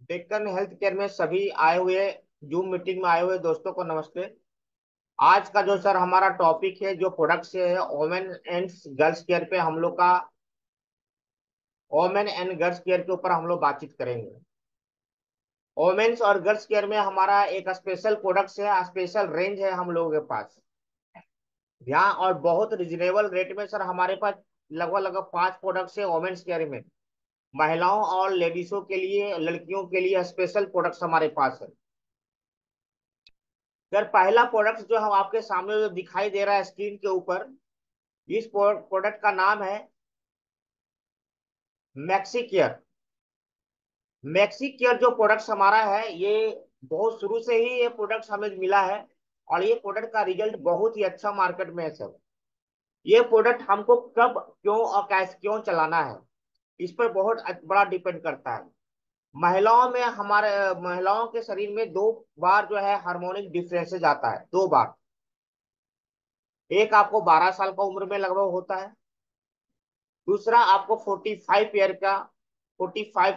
Deccan health care में सभी आए हुए जूम मीटिंग में आए हुए दोस्तों को नमस्ते। आज का जो सर हमारा टॉपिक है जो प्रोडक्ट से है वोमेन एंड गर्ल्स केयर पे हम लोग का वोमेन एंड गर्ल्स केयर के ऊपर हम लोग बातचीत करेंगे। वोमेन्स और गर्ल्स केयर में हमारा एक स्पेशल प्रोडक्ट है, स्पेशल रेंज है हम लोगों के पास। यहाँ और बहुत रिजनेबल रेट में सर हमारे पास लगभग लगभग 5 प्रोडक्ट्स है वोमेन्स केयर में। महिलाओं और लेडीजों के लिए, लड़कियों के लिए स्पेशल प्रोडक्ट्स हमारे पास है। सर पहला प्रोडक्ट जो हम आपके सामने जो दिखाई दे रहा है स्क्रीन के ऊपर, इस प्रोडक्ट का नाम है मैक्सी केयर। मैक्सी केयर जो प्रोडक्ट हमारा है ये बहुत शुरू से ही ये प्रोडक्ट हमें मिला है और ये प्रोडक्ट का रिजल्ट बहुत ही अच्छा मार्केट में है सर। ये प्रोडक्ट हमको कब, क्यों और कैसे क्यों चलाना है, इस पर बहुत बड़ा डिपेंड करता है। महिलाओं में, हमारे महिलाओं के शरीर में 2 बार जो है हार्मोनिक डिफरेंसेस आता है, 2 बार। एक आपको 12 साल का उम्र में लगभग होता है, दूसरा आपको 45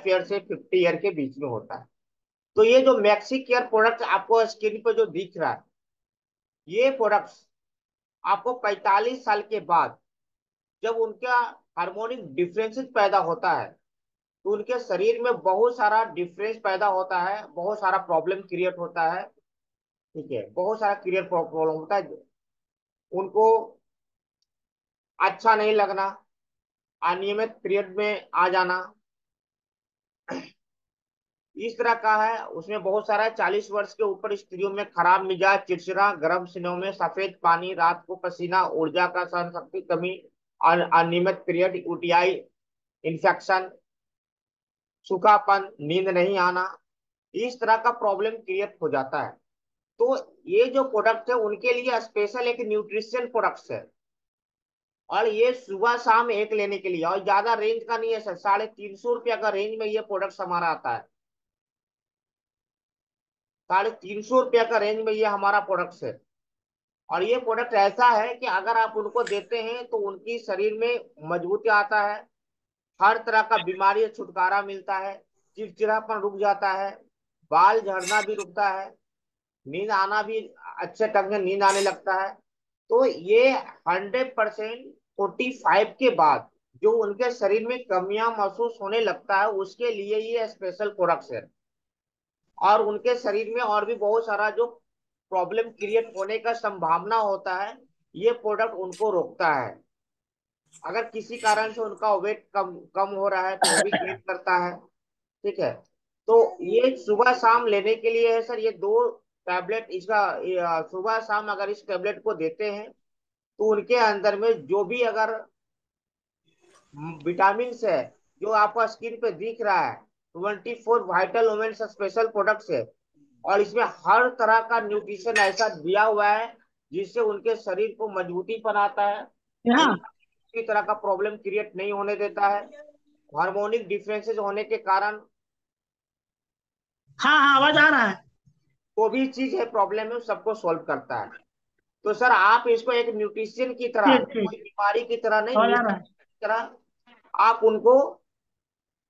ईयर से 50 ईयर के बीच में होता है। तो ये जो मैक्सी केयर प्रोडक्ट आपको स्क्रीन पर जो दिख रहा है, ये प्रोडक्ट्स आपको 45 साल के बाद जब उनका हार्मोनिक डिफरेंसेस पैदा होता है तो उनके शरीर में बहुत सारा डिफरेंस पैदा होता है, बहुत सारा प्रॉब्लम क्रिएट होता है। ठीक है, बहुत सारा क्रिएट प्रॉब्लम होता है। उनको अच्छा नहीं लगना, अनियमित पीरियड में आ जाना, इस तरह का है। उसमें बहुत सारा है। 40 वर्ष के ऊपर स्त्रियों में खराब मिजाज, चिड़चिड़ा, गर्म सीनों में सफेद पानी, रात को पसीना, ऊर्जा का सहन शक्ति कमी, अनियमित पीरियड, यूटीआई इन्फेक्शन, सूखापन, नींद नहीं आना, इस तरह का प्रॉब्लम क्रिएट हो जाता है। तो ये जो प्रोडक्ट है उनके लिए स्पेशल एक न्यूट्रिशन प्रोडक्ट्स है और ये सुबह शाम एक लेने के लिए, और ज्यादा रेंज का नहीं है सर। 350 रुपया का रेंज में ये प्रोडक्ट हमारा आता है। 350 रुपया का रेंज में ये हमारा प्रोडक्ट है। और ये प्रोडक्ट ऐसा है कि अगर आप उनको देते हैं तो उनकी शरीर में मजबूती आता है, हर तरह का बीमारी से छुटकारा मिलता है, चिड़चिड़ापन रुक जाता है, बाल झड़ना भी रुकता है, नींद आना भी, अच्छे ढंग से नींद आने लगता है। तो ये 100% 45 के बाद जो उनके शरीर में कमियां महसूस होने लगता है उसके लिए ये स्पेशल प्रोडक्ट्स है। और उनके शरीर में और भी बहुत सारा जो प्रॉब्लम क्रिएट होने का संभावना होता है, ये प्रोडक्ट उनको रोकता है। अगर किसी कारण से उनका वेट कम कम हो रहा है तो वो भी गेन करता है। ठीक है। तो ये सुबह शाम लेने के लिए है सर। ये 2 टैबलेट इसका, सुबह शाम अगर इस टैबलेट को देते हैं तो उनके अंदर में जो भी अगर विटामिन है जो आपका स्किन पे दिख रहा है, 24 वाइटल वुमेन्स स्पेशल प्रोडक्ट्स है। और इसमें हर तरह का न्यूट्रिशन ऐसा दिया हुआ है जिससे उनके शरीर को मजबूती बनाता है, यहाँ। उनका किसी तरह का प्रॉब्लम क्रिएट नहीं होने देता है। हार्मोनिक डिफरेंसेस होने के कारण हाँ हाँ, आवाज आ रहा है। वो भी चीज है, प्रॉब्लम है, सबको सॉल्व करता है। तो सर आप इसको एक न्यूट्रिशन की तरह, ठीक ठीक। कोई बीमारी की तरह नहीं, आवाज आ रहा न्यूट्रिशन है। की तरह आप उनको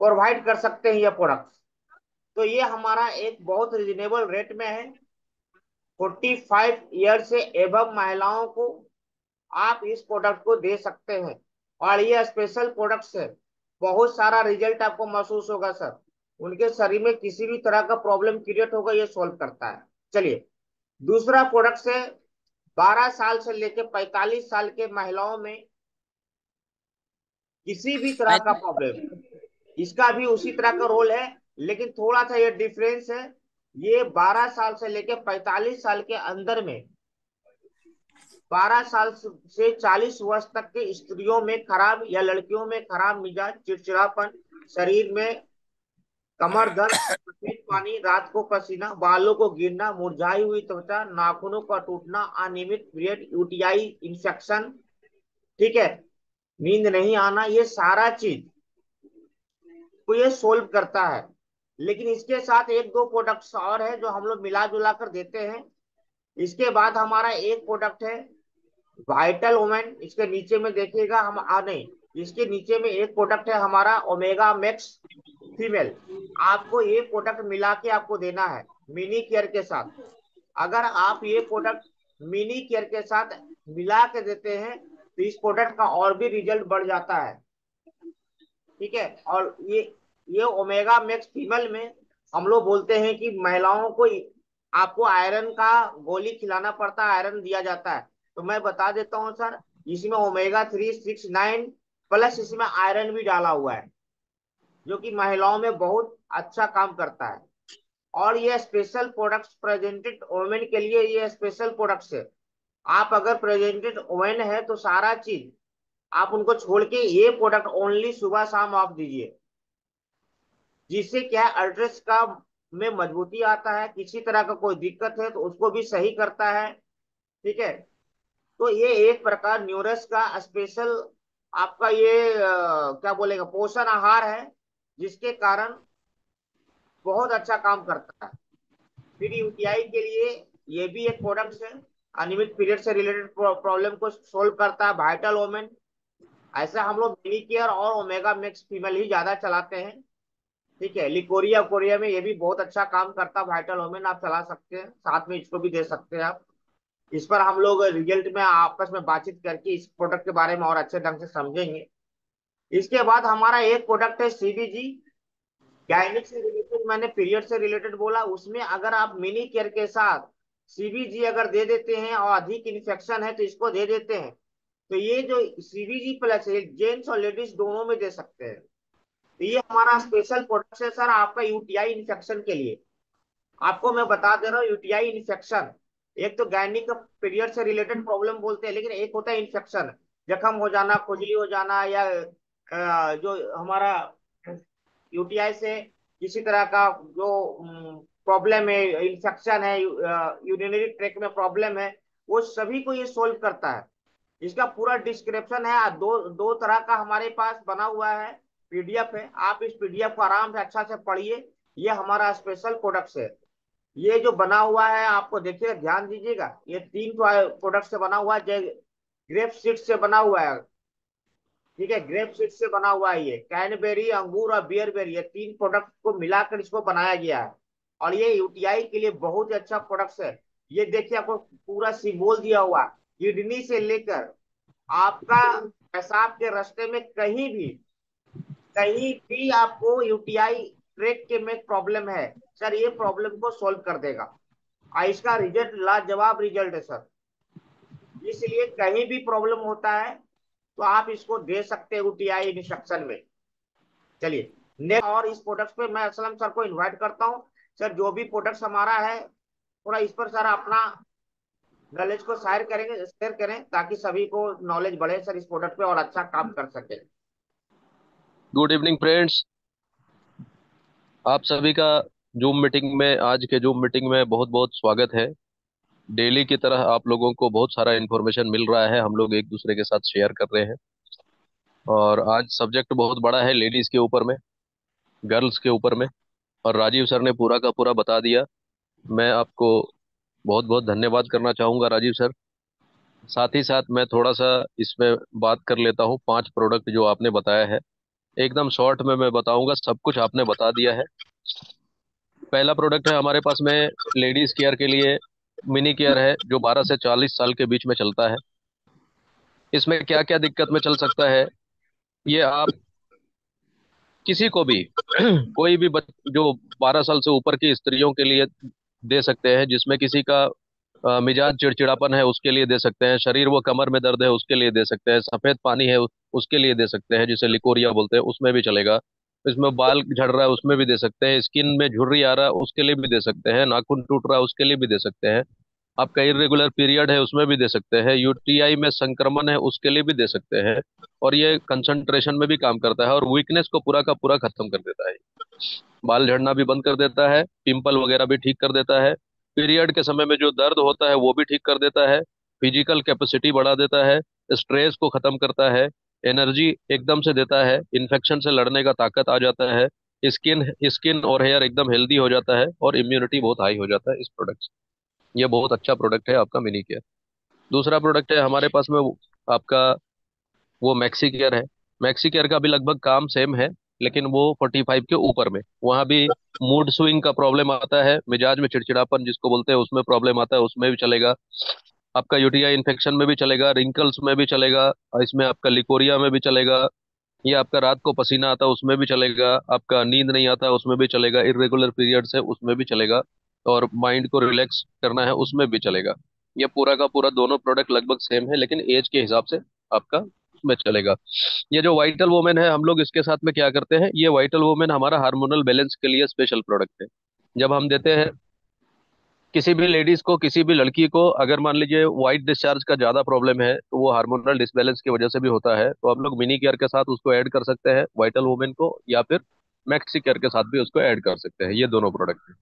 प्रोवाइड कर सकते हैं ये प्रोडक्ट। तो ये हमारा एक बहुत रिजनेबल रेट में है। 45 ईयर से एबव महिलाओं को आप इस प्रोडक्ट को दे सकते हैं। और ये स्पेशल प्रोडक्ट्स है, बहुत सारा रिजल्ट आपको महसूस होगा सर। उनके शरीर में किसी भी तरह का प्रॉब्लम क्रिएट होगा ये सॉल्व करता है। चलिए, दूसरा प्रोडक्ट है 12 साल से लेकर 45 साल के महिलाओं में किसी भी तरह का प्रॉब्लम, इसका भी उसी तरह का रोल है, लेकिन थोड़ा सा ये डिफरेंस है। ये 12 साल से लेकर 45 साल के अंदर में, 12 साल से 40 वर्ष तक के स्त्रियों में खराब या लड़कियों में खराब मिजाज, चिड़चिड़ापन, शरीर में कमर दर्द, सफेद पानी, रात को पसीना, बालों को गिरना, मुरझाई हुई त्वचा, नाखूनों का टूटना, अनियमित पीरियड, यूटीआई इंफेक्शन, ठीक है, नींद नहीं आना, ये सारा चीज को ये सोल्व करता है। लेकिन इसके साथ एक दो प्रोडक्ट्स और है जो हम लोग मिला जुला कर देते हैं। इसके बाद हमारा एक प्रोडक्ट है वाइटल वुमेन। इसके नीचे में देखिएगा, हम नहीं, इसके नीचे में एक प्रोडक्ट है हमारा ओमेगा मैक्स फीमेल। आपको ये प्रोडक्ट मिला के आपको देना है मिनी केयर के साथ। अगर आप ये प्रोडक्ट मिनी केयर के साथ मिला के देते हैं तो इस प्रोडक्ट का और भी रिजल्ट बढ़ जाता है। ठीक है। और ये ओमेगा मैक्स फीमेल में हम लोग बोलते हैं कि महिलाओं को आपको आयरन का गोली खिलाना पड़ता है, आयरन दिया जाता है। तो मैं बता देता हूँ सर, इसमें ओमेगा 3, 6, 9 प्लस इसमें आयरन भी डाला हुआ है, जो कि महिलाओं में बहुत अच्छा काम करता है। और ये स्पेशल प्रोडक्ट्स प्रेजेंटेड वुमेन के लिए, ये स्पेशल प्रोडक्ट्स है। आप अगर प्रेजेंटेड वुमेन है तो सारा चीज आप उनको छोड़ के ये प्रोडक्ट ओनली सुबह शाम आप दीजिए, जिससे क्या है अल्ट्रेस का में मजबूती आता है, किसी तरह का कोई दिक्कत है तो उसको भी सही करता है। ठीक है। तो ये एक प्रकार न्यूरस का स्पेशल आपका ये क्या बोलेगा पोषण आहार है, जिसके कारण बहुत अच्छा काम करता है। फिर यूटीआई के लिए ये भी एक प्रोडक्ट है, अनियमित पीरियड से रिलेटेड प्रॉब्लम को सोल्व करता है वाइटल वोमेन। ऐसा हम लोग मिनी केयर और ओमेगा मैक्स फीमेल ही ज्यादा चलाते हैं। ठीक है। लिकोरिया कोरिया में ये भी बहुत अच्छा काम करता है वाइटल वोमेन, आप चला सकते हैं, साथ में इसको भी दे सकते हैं आप। इस पर हम लोग रिजल्ट में आपस में बातचीत करके इस प्रोडक्ट के बारे में और अच्छे ढंग से समझेंगे। इसके बाद हमारा एक प्रोडक्ट है सीबीजी, गायनिक से रिलेटेड, मैंने पीरियड से रिलेटेड बोला। उसमें अगर आप मिनी केयर के साथ सीबीजी अगर दे देते हैं और अधिक इन्फेक्शन है तो इसको दे देते हैं, तो ये जो सीबीजी प्लस है जेंट्स और लेडीज दोनों में दे सकते हैं। तो ये हमारा स्पेशल प्रोडक्ट है सर आपका यूटीआई इन्फेक्शन के लिए। आपको मैं बता दे रहा हूँ यूटीआई इन्फेक्शन, एक तो गायनिक पीरियड से रिलेटेड प्रॉब्लम बोलते हैं, लेकिन एक होता है इन्फेक्शन, जख्म हो जाना, खुजली हो जाना, या जो हमारा यूटीआई से किसी तरह का जो प्रॉब्लम है, इन्फेक्शन है, यूरिनरी ट्रैक में प्रॉब्लम है, वो सभी को ये सोल्व करता है। इसका पूरा डिस्क्रिप्शन है, दो दो तरह का हमारे पास बना हुआ है, पीडीएफ है। आप इस पीडीएफ को आराम से अच्छा से पढ़िए। ये हमारा स्पेशल प्रोडक्ट्स है। ये जो बना हुआ है आपको देखिए, ध्यान दीजिएगा, ये 3 प्रोडक्ट से बना हुआ है। ग्रेप सीड से बना हुआ है। ठीक है, ग्रेप सीड से बना हुआ है। ये कैनबेरी, अंगूर और बियरबेरी, ये 3 प्रोडक्ट को मिलाकर इसको बनाया गया है। और ये यूटीआई के लिए बहुत ही अच्छा प्रोडक्ट है। ये देखिए आपको पूरा सिंबल दिया हुआ, किडनी से लेकर आपका पेशाब के रास्ते में कहीं भी आपको यूटीआई ट्रैक के में प्रॉब्लम है सर, ये प्रॉब्लम को सॉल्व कर देगा। और इसका रिजल्ट लाजवाब रिजल्ट है सर। इसलिए कहीं भी प्रॉब्लम होता है तो आप इसको दे सकते हैं यूटीआई इंस्ट्रक्शन में। चलिए नेक्स्ट, और इस प्रोडक्ट पे मैं असलम सर को इनवाइट करता हूँ। सर जो भी प्रोडक्ट्स हमारा है थोड़ा इस पर सर अपना नॉलेज को शेयर करें ताकि सभी को नॉलेज बढ़े सर इस प्रोडक्ट पे और अच्छा काम कर सके। Good evening friends. आप सभी का जूम मीटिंग में, आज के जूम मीटिंग में बहुत बहुत स्वागत है। डेली की तरह आप लोगों को बहुत सारा इन्फॉर्मेशन मिल रहा है, हम लोग एक दूसरे के साथ शेयर कर रहे हैं। और आज सब्जेक्ट बहुत बड़ा है, लेडीज़ के ऊपर में, गर्ल्स के ऊपर में। और राजीव सर ने पूरा का पूरा बता दिया। मैं आपको बहुत बहुत धन्यवाद करना चाहूँगा राजीव सर। साथ ही साथ मैं थोड़ा सा इसमें बात कर लेता हूँ। 5 प्रोडक्ट जो आपने बताया है, एकदम शॉर्ट में मैं बताऊंगा, सब कुछ आपने बता दिया है। पहला प्रोडक्ट है हमारे पास में लेडीज केयर के लिए, मिनी केयर है, जो 12 से 40 साल के बीच में चलता है। इसमें क्या क्या दिक्कत में चल सकता है, ये आप किसी को भी कोई भी जो 12 साल से ऊपर की स्त्रियों के लिए दे सकते हैं। जिसमें किसी का मिजाज चिड़चिड़ापन है उसके लिए दे सकते हैं, शरीर वो कमर में दर्द है उसके लिए दे सकते हैं, सफेद पानी है उसके लिए दे सकते हैं, जिसे लिकोरिया बोलते हैं, उसमें भी चलेगा। इसमें बाल झड़ रहा है उसमें भी दे सकते हैं, स्किन में झुर्री आ रहा है उसके लिए भी दे सकते हैं, नाखून टूट रहा है उसके लिए भी दे सकते हैं, आपका इरेगुलर पीरियड है उसमें भी दे सकते हैं, यूटीआई में संक्रमण है उसके लिए भी दे सकते हैं। और ये कंसंट्रेशन में भी काम करता है और वीकनेस को पूरा का पूरा खत्म कर देता है। बाल झड़ना भी बंद कर देता है, पिंपल वगैरह भी ठीक कर देता है, पीरियड के समय में जो दर्द होता है वो भी ठीक कर देता है, फिजिकल कैपेसिटी बढ़ा देता है, स्ट्रेस को खत्म करता है, एनर्जी एकदम से देता है, इन्फेक्शन से लड़ने का ताकत आ जाता है, स्किन स्किन और हेयर एकदम हेल्दी हो जाता है, और इम्यूनिटी बहुत हाई हो जाता है इस प्रोडक्ट से। ये बहुत अच्छा प्रोडक्ट है आपका मिनी केयर। दूसरा प्रोडक्ट है हमारे पास में आपका वो मैक्सी केयर है। मैक्सी केयर का भी लगभग काम सेम है, लेकिन वो 45 के ऊपर में, वहाँ भी मूड स्विंग का प्रॉब्लम आता है, मिजाज में चिड़चिड़ापन जिसको बोलते हैं उसमें प्रॉब्लम आता है, उसमें भी चलेगा। आपका यूटीआई इन्फेक्शन में भी चलेगा, रिंकल्स में भी चलेगा, और इसमें आपका लिकोरिया में भी चलेगा। ये आपका रात को पसीना आता है उसमें भी चलेगा, आपका नींद नहीं आता उसमें भी चलेगा, इरेगुलर पीरियड्स है उसमें भी चलेगा, और माइंड को रिलैक्स करना है उसमें भी चलेगा। ये पूरा का पूरा दोनों प्रोडक्ट लगभग सेम है, लेकिन एज के हिसाब से आपका उसमें चलेगा। ये जो वाइटल वुमेन है, हम लोग इसके साथ में क्या करते हैं, ये वाइटल वुमेन हमारा हार्मोनल बैलेंस के लिए स्पेशल प्रोडक्ट है। जब हम देते हैं किसी भी लेडीज को, किसी भी लड़की को, अगर मान लीजिए वाइट डिस्चार्ज का ज्यादा प्रॉब्लम है, तो वो हार्मोनल डिसबैलेंस की वजह से भी होता है, तो आप लोग मिनी केयर के साथ उसको ऐड कर सकते हैं, वाइटल वुमेन को, या फिर मैक्सी केयर के साथ भी उसको ऐड कर सकते हैं। ये दोनों प्रोडक्ट हैं।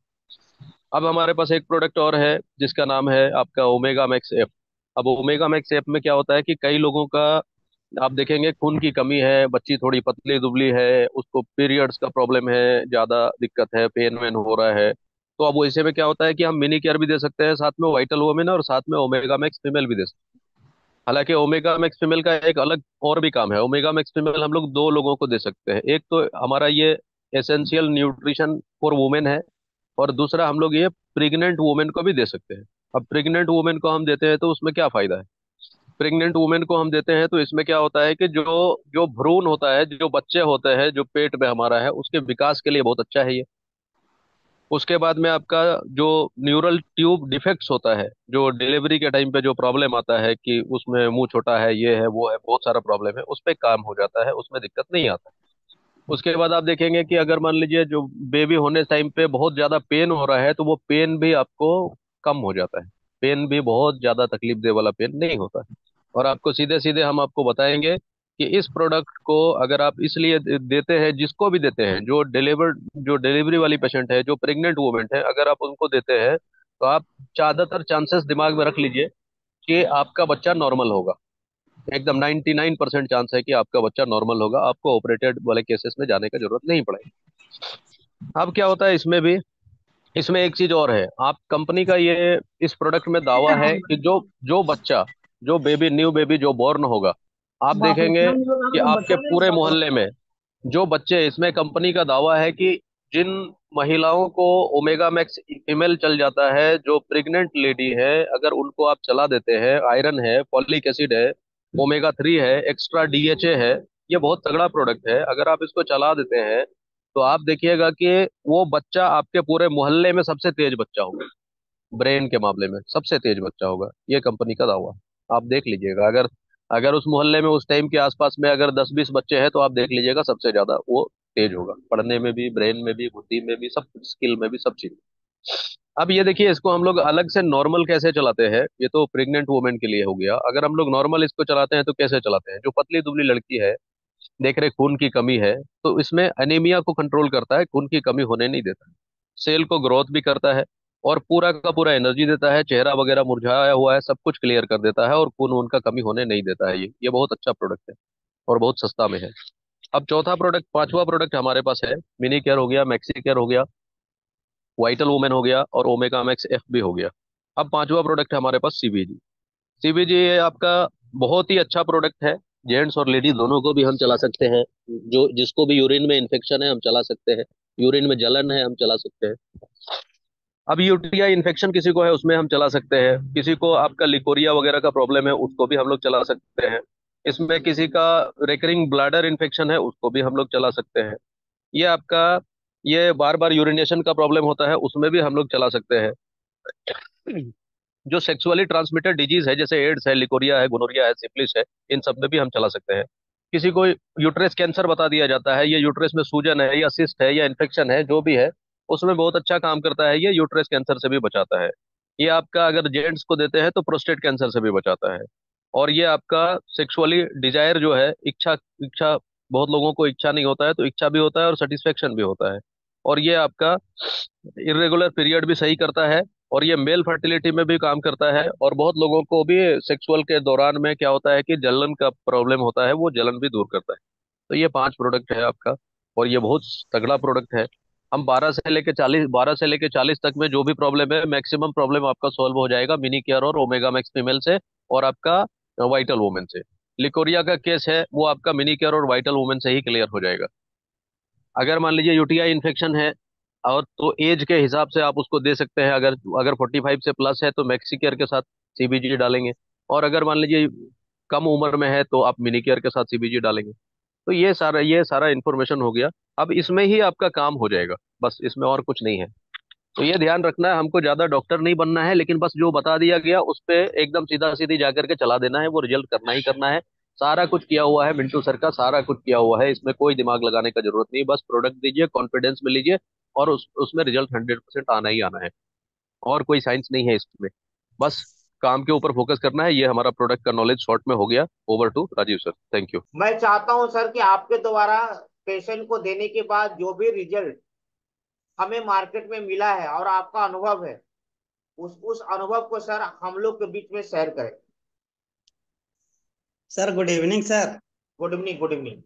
अब हमारे पास एक प्रोडक्ट और है जिसका नाम है आपका ओमेगा मैक्स एफ। अब ओमेगा मैक्स एफ में क्या होता है कि कई लोगों का, आप देखेंगे खून की कमी है, बच्ची थोड़ी पतली दुबली है, उसको पीरियड्स का प्रॉब्लम है, ज्यादा दिक्कत है, पेन वेन हो रहा है, तो अब वैसे में क्या होता है कि हम मिनी केयर भी दे सकते हैं, साथ में वाइटल वुमेन और साथ में ओमेगा मैक्स फीमेल भी दे सकते हैं। हालांकि ओमेगा मैक्स फीमेल का एक अलग और भी काम है। ओमेगा मैक्स फीमेल हम लोग दो लोगों को दे सकते हैं, एक तो हमारा ये एसेंशियल न्यूट्रिशन फॉर वुमेन है, और दूसरा हम लोग ये प्रेग्नेंट वुमेन को भी दे सकते हैं। अब प्रेग्नेंट वुमेन को हम देते हैं तो उसमें क्या फायदा है। प्रेग्नेंट वुमेन को हम देते हैं तो इसमें क्या होता है कि जो जो भ्रूण होता है, जो बच्चे होते हैं जो पेट में हमारा है, उसके विकास के लिए बहुत अच्छा है ये। उसके बाद में आपका जो न्यूरल ट्यूब डिफेक्ट्स होता है, जो डिलीवरी के टाइम पे जो प्रॉब्लम आता है कि उसमें मुंह छोटा है, ये है वो है, बहुत सारा प्रॉब्लम है, उस पे काम हो जाता है, उसमें दिक्कत नहीं आता। उसके बाद आप देखेंगे कि अगर मान लीजिए जो बेबी होने टाइम पे बहुत ज्यादा पेन हो रहा है, तो वो पेन भी आपको कम हो जाता है। पेन भी बहुत ज्यादा तकलीफ दे वाला पेन नहीं होता है। और आपको सीधे सीधे हम आपको बताएंगे कि इस प्रोडक्ट को अगर आप इसलिए देते हैं, जिसको भी देते हैं, जो डिलीवरी वाली पेशेंट है, जो प्रेग्नेंट वुमेन है, अगर आप उनको देते हैं तो आप ज्यादातर चांसेस दिमाग में रख लीजिए कि आपका बच्चा नॉर्मल होगा। एकदम 99% चांस है कि आपका बच्चा नॉर्मल होगा, आपको ऑपरेटेड वाले केसेस में जाने का जरूरत नहीं पड़ेगी। अब क्या होता है इसमें भी, इसमें एक चीज और है, आप कंपनी का ये इस प्रोडक्ट में दावा है कि जो जो बच्चा, जो बेबी, न्यू बेबी जो बॉर्न होगा, आप बाप रे, देखेंगे इतना नहीं होगा कि तो आपके बच्चा नहीं पूरे होगा। मोहल्ले में जो बच्चे, इसमें कंपनी का दावा है कि जिन महिलाओं को ओमेगा मैक्स फीमेल चल जाता है, जो प्रेग्नेंट लेडी है, अगर उनको आप चला देते हैं, आयरन है, फॉलिक एसिड है, ओमेगा 3 है, एक्स्ट्रा डीएचए है, ये बहुत तगड़ा प्रोडक्ट है, अगर आप इसको चला देते हैं तो आप देखिएगा कि वो बच्चा आपके पूरे मोहल्ले में सबसे तेज बच्चा होगा। ब्रेन के मामले में सबसे तेज बच्चा होगा, ये कंपनी का दावा है। आप देख लीजिएगा, अगर अगर उस मोहल्ले में उस टाइम के आसपास में अगर 10-20 बच्चे हैं, तो आप देख लीजिएगा सबसे ज्यादा वो तेज होगा, पढ़ने में भी, ब्रेन में भी, बुद्धि में भी, सब स्किल में भी, सब चीज। अब ये देखिए, इसको हम लोग अलग से नॉर्मल कैसे चलाते हैं, ये तो प्रेग्नेंट वुमेन के लिए हो गया। अगर हम लोग नॉर्मल इसको चलाते हैं तो कैसे चलाते हैं, जो पतली दुबली लड़की है, देख रहे खून की कमी है, तो इसमें एनीमिया को कंट्रोल करता है, खून की कमी होने नहीं देता है, सेल को ग्रोथ भी करता है, और पूरा का पूरा एनर्जी देता है, चेहरा वगैरह मुरझाया हुआ है सब कुछ क्लियर कर देता है, और खून उनका कमी होने नहीं देता है। ये बहुत अच्छा प्रोडक्ट है, और बहुत सस्ता में है। अब चौथा प्रोडक्ट, पांचवा प्रोडक्ट हमारे पास है, मिनी केयर हो गया, मैक्सी केयर हो गया, वाइटल वुमेन हो गया, और ओमेगा मैक्स एफ भी हो गया। अब पांचवा प्रोडक्ट हमारे पास सीबीजी। सीबीजी ये आपका बहुत ही अच्छा प्रोडक्ट है, जेंट्स और लेडीज दोनों को भी हम चला सकते हैं। जो जिसको भी यूरिन में इन्फेक्शन है हम चला सकते हैं, यूरिन में जलन है हम चला सकते हैं। अब यूटीआई इन्फेक्शन किसी को है उसमें हम चला सकते हैं, किसी को आपका लिकोरिया वगैरह का प्रॉब्लम है उसको भी हम लोग चला सकते हैं, इसमें किसी का रिकरिंग ब्लैडर इन्फेक्शन है उसको भी हम लोग चला सकते हैं, ये आपका ये बार बार यूरिनेशन का प्रॉब्लम होता है उसमें भी हम लोग चला सकते हैं। जो सेक्सुअली ट्रांसमिटेड डिजीज है, जैसे एड्स है, लिकोरिया है, गोनोरिया है, सिफिलिस है, इन सब में भी हम चला सकते हैं। किसी को यूट्रेस कैंसर बता दिया जाता है, ये यूट्रेस में सूजन है या सिस्ट है या इन्फेक्शन है, जो भी है, उसमें बहुत अच्छा काम करता है, ये यूट्रेस कैंसर से भी बचाता है। ये आपका अगर जेंट्स को देते हैं तो प्रोस्टेट कैंसर से भी बचाता है। और ये आपका सेक्सुअली डिजायर जो है, इच्छा, इच्छा, बहुत लोगों को इच्छा नहीं होता है, तो इच्छा भी होता है और सेटिस्फेक्शन भी होता है। और ये आपका इरेगुलर पीरियड भी सही करता है, और ये मेल फर्टिलिटी में भी काम करता है, और बहुत लोगों को भी सेक्सुअल के दौरान में क्या होता है कि जलन का प्रॉब्लम होता है, वो जलन भी दूर करता है। तो ये 5 प्रोडक्ट है आपका, और ये बहुत तगड़ा प्रोडक्ट है। हम 12 से लेके 40 तक में जो भी प्रॉब्लम है, मैक्सिमम प्रॉब्लम आपका सॉल्व हो जाएगा मिनी केयर और ओमेगा मैक्स फीमेल से, और आपका वाइटल वुमेन से। लिकोरिया का केस है वो आपका मिनी केयर और वाइटल वुमेन से ही क्लियर हो जाएगा। अगर मान लीजिए यूटीआई इन्फेक्शन है और तो एज के हिसाब से आप उसको दे सकते हैं। अगर अगर 45 से प्लस है तो मैक्सी केयर के साथ सीबीजी डालेंगे। और अगर मान लीजिए कम उम्र में है तो आप मिनी केयर के साथ सीबीजी डालेंगे। तो ये सारा इन्फॉर्मेशन हो गया। अब इसमें ही आपका काम हो जाएगा, बस इसमें और कुछ नहीं है। तो ये ध्यान रखना है, हमको ज्यादा डॉक्टर नहीं बनना है, लेकिन बस जो बता दिया गया उस पे एकदम सीधा सीधी जाकर के चला देना है, वो रिजल्ट करना ही करना है। सारा कुछ किया हुआ है मिंटू सर का, सारा कुछ किया हुआ है, इसमें कोई दिमाग लगाने का जरूरत नहीं। बस प्रोडक्ट दीजिए, कॉन्फिडेंस में लीजिए, और उसमें रिजल्ट 100% आना ही आना है। और कोई साइंस नहीं है इसमें। बस काम के ऊपर फोकस करना है। ये हमारा प्रोडक्ट का नॉलेज शॉर्ट में हो गया। Over to Rajiv sir, thank you. मैं चाहता हूं सर कि आपके द्वारा पेशेंट को देने के बाद जो भी रिजल्ट हमें मार्केट में मिला है और आपका अनुभव है, उस अनुभव को सर हम लोग के बीच में शेयर करें। Sir good evening sir. Good evening, good evening.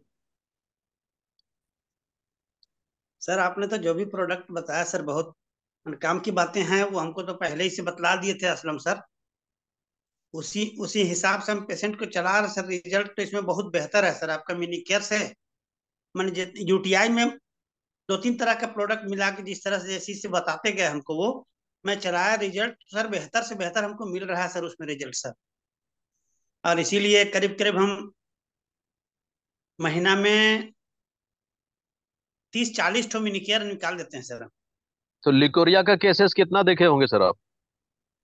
Sir आपने तो जो भी प्रोडक्ट बताया सर, बहुत काम की बातें हैं, वो हमको तो पहले ही से बतला दिए थे असलम सर। उसी उसी हिसाब से हम पेशेंट को चला रहे सर। रिजल्ट तो इसमें बहुत बेहतर है सर आपका मिनी केयर से। मैंने यूटीआई में दो तीन तरह का प्रोडक्ट मिला के जिस तरह से जैसी से बताते गए हमको, वो मैं चलाया, रिजल्ट सर बेहतर से बेहतर हमको मिल रहा है सर उसमें रिजल्ट सर। और इसीलिए करीब करीब हम महीना में 30-40 ठो मिनी केयर निकाल देते हैं सर। तो लिकोरिया का केसेस कितना देखे होंगे सर आप?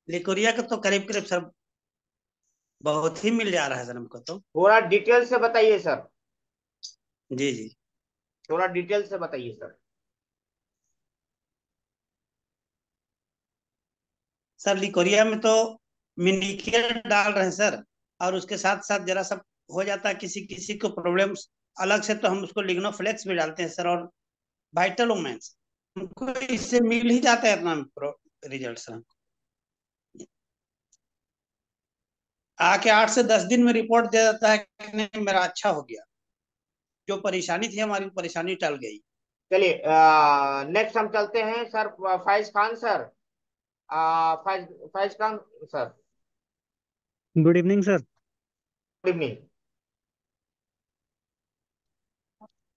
लिकोरिया का तो करीब करीब सर बहुत ही मिल जा रहा है सर हमको तो। थोड़ा डिटेल से बताइए सर। जी जी। थोड़ा डिटेल से बताइए सर। सर लिकोरिया में तो मिनिकेयर डाल रहे हैं सर। और उसके साथ साथ जरा सा हो जाता है किसी किसी को प्रॉब्लम्स अलग से, तो हम उसको लिग्नोफ्लेक्स भी डालते हैं सर। और वाइटल वुमेन्स हमको इससे मिल ही जाता है इतना रिजल्ट सर। आके 8 से 10 दिन में रिपोर्ट दे देता है कि नहीं मेरा अच्छा हो गया, जो परेशानी थी हमारी परेशानी टल गई। चलिए, नेक्स्ट हम चलते हैं sir, Faiz Khan sir. Faiz Faiz Khan sir, good evening sir. Good evening.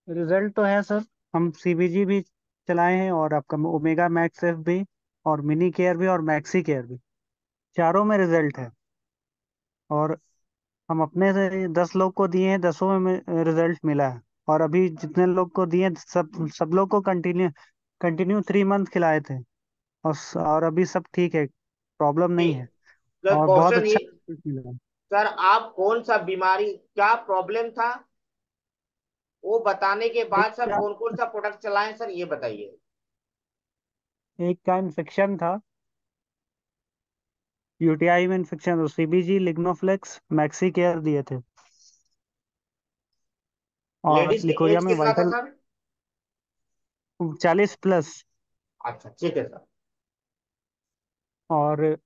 Result तो है सर। हम सीबीजी भी चलाए हैं और आपका ओमेगा मैक्स एफ भी, और मिनी केयर भी, और मैक्सी केयर भी। चारों में रिजल्ट है। और हम अपने से 10 लोग को दिए हैं, 10 में रिजल्ट मिला है। और अभी जितने लोग को दिए सब सब लोग को कंटिन्यू कंटिन्यू 3 मंथ खिलाए थे। और अभी सब ठीक है, प्रॉब्लम नहीं है। सर और बहुत क्वेश्चन ये, अच्छा रिजल्ट मिला है। सर आप कौन सा बीमारी, क्या प्रॉब्लम था, वो बताने के एक बाद सर का कौन कौन सा प्रोडक्ट चलाएं सर, ये बताइए। एक का इन्फेक्शन था, यूटीआई में इन्फेक्शन, तो सीबीजी, लिग्नोफ्लेक्स, मैक्सी केयर दिए थे। और लेडीज के लिकोरिया एज में कितना था वाइटल सर? 40+। अच्छा, ठीक है सर। और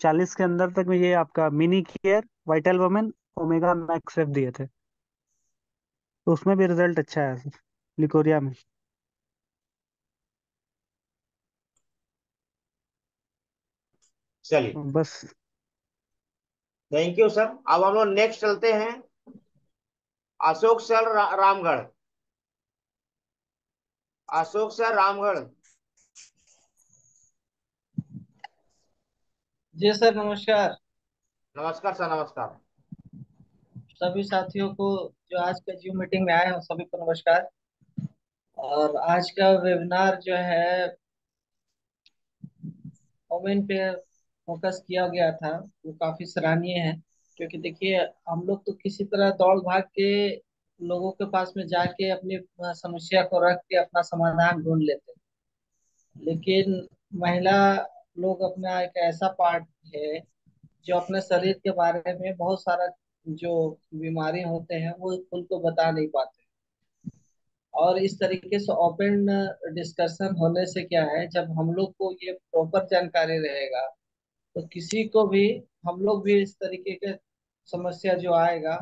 40 के अंदर तक में ये आपका mini care, vital women, omega max F दिए थे। तो उसमें भी रिजल्ट अच्छा है सर, लिकोरिया में। चलिए, बस। Thank you sir. अब हम लोग नेक्स्ट चलते हैं, अशोक सर रामगढ़। अशोक सर रामगढ़। जी सर, नमस्कार। नमस्कार सर, नमस्कार। सभी साथियों को जो आज का जियो मीटिंग में आए हैं सभी को नमस्कार। और आज का वेबिनार जो है वोमेन पे फोकस किया गया था, वो काफी सराहनीय है। क्योंकि देखिए, हम लोग तो किसी तरह दौड़ भाग के लोगों के पास में जाके अपनी समस्या को रख के अपना समाधान ढूंढ लेते हैं। लेकिन महिला लोग अपना एक ऐसा पार्ट है जो अपने शरीर के बारे में बहुत सारा जो बीमारी होते हैं वो खुल को बता नहीं पाते। और इस तरीके से ओपन डिस्कशन होने से क्या है, जब हम लोग को ये प्रॉपर जानकारी रहेगा तो किसी को भी, हम लोग भी इस तरीके के समस्या जो आएगा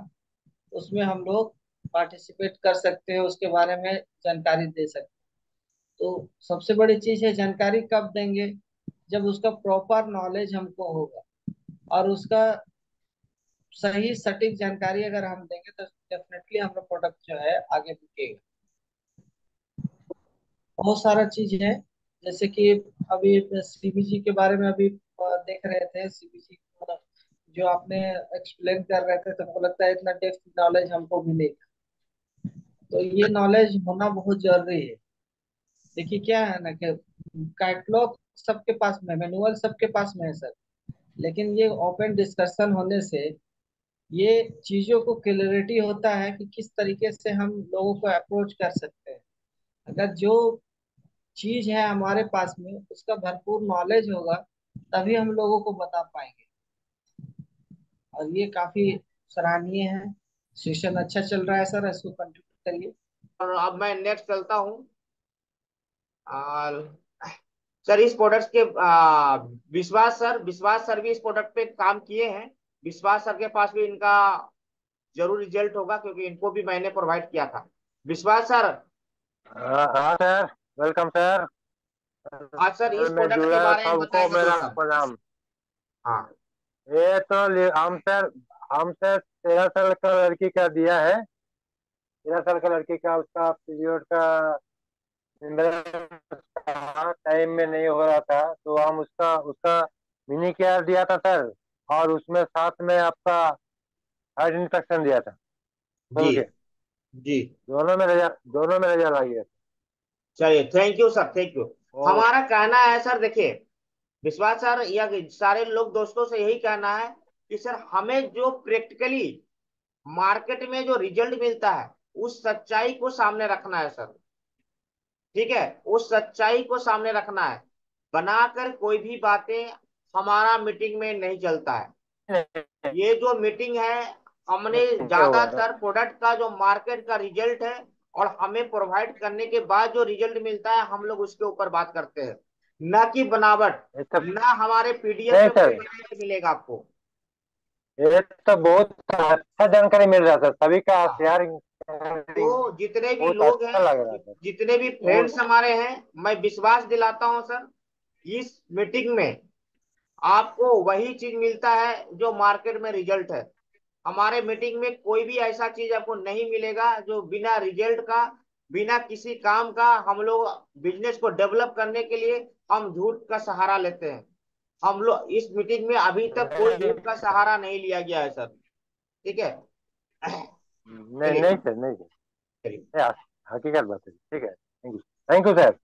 उसमें हम लोग पार्टिसिपेट कर सकते हैं, उसके बारे में जानकारी दे सकते हैं। तो सबसे बड़ी चीज है, जानकारी कब देंगे? जब उसका प्रॉपर नॉलेज हमको होगा और उसका सही सटीक जानकारी अगर हम देंगे तो डेफिनेटली हमारा प्रोडक्ट जो है आगे बिकेगा। बहुत सारा चीज है, जैसे कि अभी सीबीजी के बारे में अभी देख रहे थे। सीबीजी जो आपने एक्सप्लेन कर रहे थे, तो हमको लगता है इतना डेप्थ नॉलेज हमको भी नहीं। तो ये नॉलेज होना बहुत जरूरी है। देखिए क्या है ना कि कैटलॉग सबके पास में, मैनुअल सबके पास में है सर, लेकिन ये ओपन डिस्कशन होने से ये चीजों को क्लैरिटी होता है कि किस तरीके से हम लोगों को अप्रोच कर सकते हैं। अगर जो चीज है हमारे पास में उसका भरपूर नॉलेज होगा, तभी हम लोगों को बता पाएंगे। और ये काफी सराहनीय है। सेशन अच्छा चल रहा है सर, इसको कंटिन्यू करिए। और अब मैं नेक्स्ट चलता हूँ। और सर इस प्रोडक्ट के विश्वास सर भी इस प्रोडक्ट पे काम किए हैं। विश्वास सर के पास भी इनका जरूर रिजल्ट होगा, क्योंकि इनको भी मैंने प्रोवाइड किया था। विश्वास सर। हाँ हाँ सर, वेलकम सर। आज सर इस सर में प्रोडक्ट के जुड़ा बारे में सबको बताएंगे तो मेरा सर। प्रणाम। हाँ। ये तो हम सर 13 साल का लड़की का दिया है। 13 साल का लड़की का, उसका पीरियड का टाइम में नहीं हो रहा था, तो हम उसका उसका मिनी केयर दिया था सर। और उसमें साथ में आपका हार्ट इन्फेक्शन दिया था। जी। खोल के जी। दोनों में रिजल्ट आ गया। चलिए, thank you sir, thank you. और हमारा कहना है सर, देखिए विश्वास सर या सारे लोग दोस्तों से यही कहना है कि सर हमें जो प्रैक्टिकली मार्केट में जो रिजल्ट मिलता है उस सच्चाई को सामने रखना है सर। ठीक है, उस सच्चाई को सामने रखना है। बनाकर कोई भी बातें हमारा मीटिंग में नहीं चलता है। ये जो मीटिंग है, हमने नहीं होगा ना। ज्यादातर प्रोडक्ट का जो मार्केट का रिजल्ट है और हमें प्रोवाइड करने के बाद जो रिजल्ट मिलता है, हम लोग उसके ऊपर बात करते हैं, न कि बनावट। ये तो ना हमारे पीडीएफ नहीं में कोई सर, बनावट मिलेगा आपको। ये तो बहुत अच्छा जानकारी मिल रहा था, सभी का हाँ। शेयरिंग तो जितने भी बहुत लोग अच्छा हैं, लग रहा था। जितने भी और फ्रेंड्स हमारे हैं, मैं विश्वास दिलाता हूं सर, इस मीटिंग में आपको वही चीज मिलता है जो मार्केट में रिजल्ट है। हमारे मीटिंग में कोई भी ऐसा चीज आपको नहीं मिलेगा जो बिना रिजल्ट का, बिना किसी काम का। हम लोग बिजनेस को डेवलप करने के लिए हम झूठ का सहारा लेते हैं। हम लोग इस मीटिंग में अभी तक कोई नहीं झूठ का सहारा नहीं लिया गया है सर। ठीक है। नहीं चलिए। नहीं सर, नहीं सर, चलिए। ये हकीकत बात है। ठीक है, थैंक यू सर।